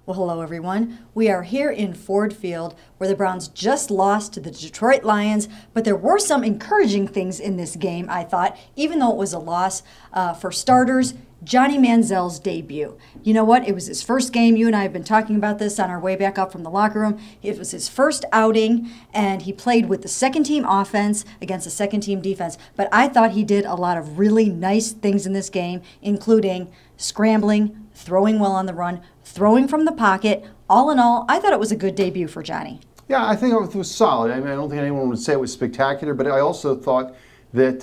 Well, hello everyone. We are here in Ford Field where the Browns just lost to the Detroit Lions, but there were some encouraging things in this game, I thought, even though it was a loss. For starters, Johnny Manziel's debut. You know what? It was his first game. You and I have been talking about this on our way back up from the locker room. It was his first outing, and he played with the second-team offense against the second-team defense. But I thought he did a lot of really nice things in this game, including scrambling, throwing well on the run, throwing from the pocket. All in all, I thought it was a good debut for Johnny. Yeah, I think it was solid. I mean, I don't think anyone would say it was spectacular, but I also thought that,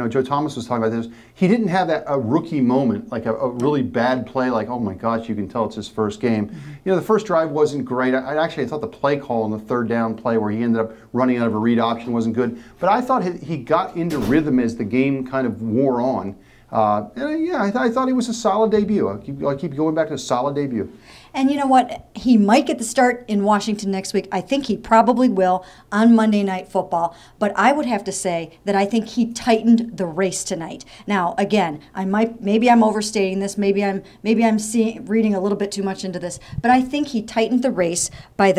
Joe Thomas was talking about this. He didn't have a rookie moment, like a really bad play, like, oh my gosh, you can tell it's his first game. Mm-hmm. The first drive wasn't great. I thought the play call on the third down play where he ended up running out of a read option wasn't good. But I thought he got into rhythm as the game kind of wore on. I thought he was a solid debut. I'll keep going back to a solid debut. And you know what? He might get the start in Washington next week. I think he probably will on Monday Night Football. But I would have to say that I think he tightened the race tonight. Now, again, maybe I'm overstating this. Maybe I'm reading a little bit too much into this. But I think he tightened the race by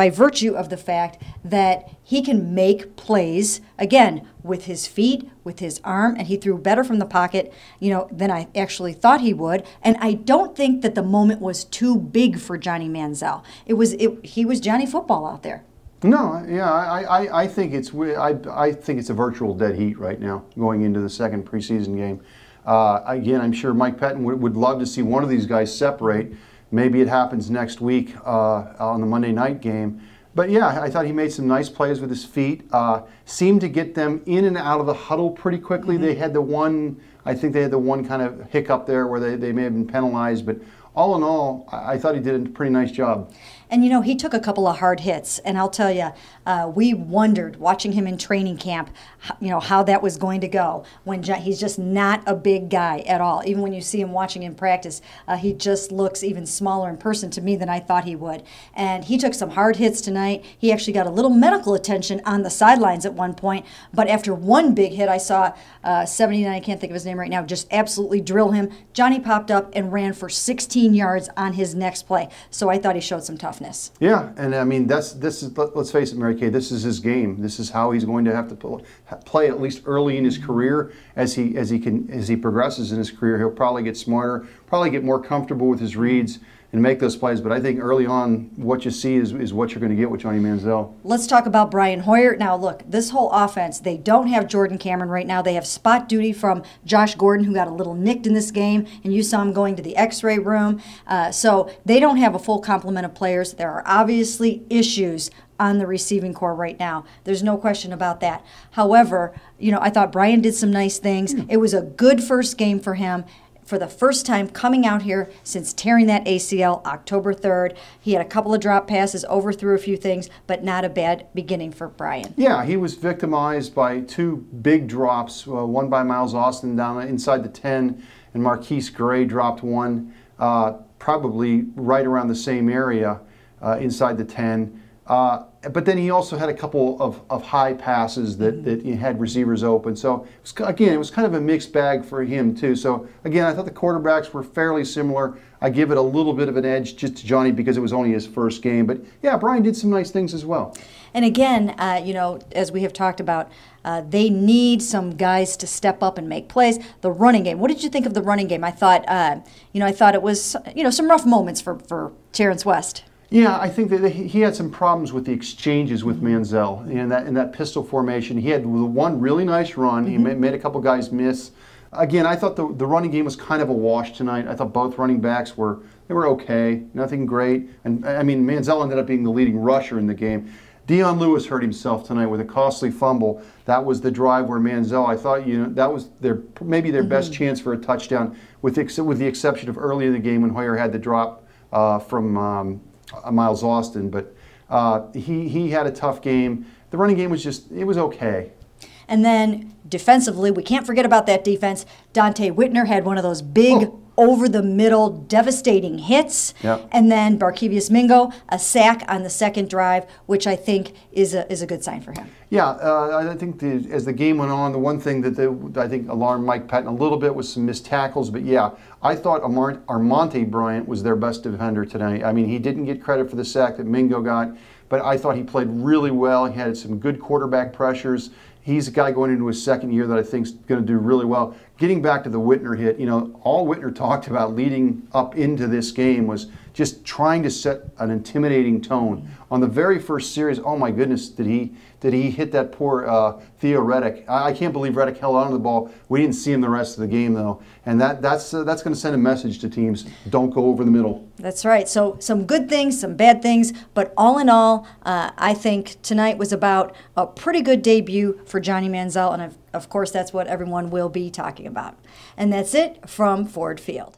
virtue of the fact that he can make plays, again, with his feet, with his arm, and he threw better from the pocket, than I actually thought he would. And I don't think that the moment was too big for Johnny Manziel. He was Johnny Football out there. No, yeah, I think it's a virtual dead heat right now going into the second preseason game. Again, I'm sure Mike Pettin would love to see one of these guys separate. Maybe it happens next week on the Monday night game. But yeah, I thought he made some nice plays with his feet. Seemed to get them in and out of the huddle pretty quickly. Mm-hmm. I think they had the one kind of hiccup there where they may have been penalized. But all in all, I thought he did a pretty nice job. And he took a couple of hard hits, and I'll tell you, we wondered watching him in training camp, how that was going to go. When he's just not a big guy at all. Even when you see him watching in practice, he just looks even smaller in person to me than I thought he would. And he took some hard hits tonight. He actually got a little medical attention on the sidelines at one point. But after one big hit, I saw 79, I can't think of his name right now, just absolutely drill him. Johnny popped up and ran for 16 yards on his next play. So I thought he showed some toughness. Yeah, and I mean let's face it, Mary Kay, this is his game. This is how he's going to have to play at least early in his career. As he progresses in his career, he'll probably get smarter, probably get more comfortable with his reads and make those plays. But I think early on, what you see is what you're going to get with Johnny Manziel. Let's talk about Brian Hoyer. Now, look, this whole offense, they don't have Jordan Cameron right now. They have spot duty from Josh Gordon, who got a little nicked in this game, and you saw him going to the x-ray room. So they don't have a full complement of players. There are obviously issues on the receiving core right now. There's no question about that. However, I thought Brian did some nice things. It was a good first game for him. For the first time coming out here since tearing that ACL October 3rd. He had a couple of drop passes, overthrew a few things, but not a bad beginning for Brian. Yeah, he was victimized by two big drops, one by Miles Austin down inside the 10, and Marquise Gray dropped one probably right around the same area inside the 10. But then he also had a couple of high passes that he had receivers open. So, it was kind of a mixed bag for him, too. So, again, I thought the quarterbacks were fairly similar. I give it a little bit of an edge just to Johnny because it was only his first game. But, yeah, Brian did some nice things as well. And again, as we have talked about, they need some guys to step up and make plays. The running game. What did you think of the running game? I thought, it was, some rough moments for Terrence West. Yeah, I think that he had some problems with the exchanges with Manziel in that pistol formation. He had one really nice run. He made a couple guys miss. Again, I thought the running game was kind of a wash tonight. I thought both running backs were okay, nothing great. And I mean, Manziel ended up being the leading rusher in the game. Dion Lewis hurt himself tonight with a costly fumble. That was the drive where Manziel, I thought, that was maybe their best chance for a touchdown, with the exception of early in the game when Hoyer had the drop from Miles Austin, but he had a tough game. The running game was it was okay. And then defensively, we can't forget about that defense. Dante Whitner had one of those big over the middle, devastating hits. Yep. And then Barkevius Mingo, a sack on the second drive, which I think is a good sign for him. Yeah, I think as the game went on, the one thing that I think alarmed Mike Patton a little bit was some missed tackles. But yeah, I thought Armonte Bryant was their best defender tonight. I mean, he didn't get credit for the sack that Mingo got, but I thought he played really well. He had some good quarterback pressures. He's a guy going into his second year that I think is going to do really well. Getting back to the Whitner hit, all Whitner talked about leading up into this game was just trying to set an intimidating tone. On the very first series, oh my goodness, did he hit that poor Theo Reddick. I can't believe Reddick held on to the ball. We didn't see him the rest of the game, though. And that's going to send a message to teams, don't go over the middle. That's right. So some good things, some bad things, but all in all, I think tonight was about a pretty good debut for Johnny Manziel, and of course that's what everyone will be talking about. And that's it from Ford Field.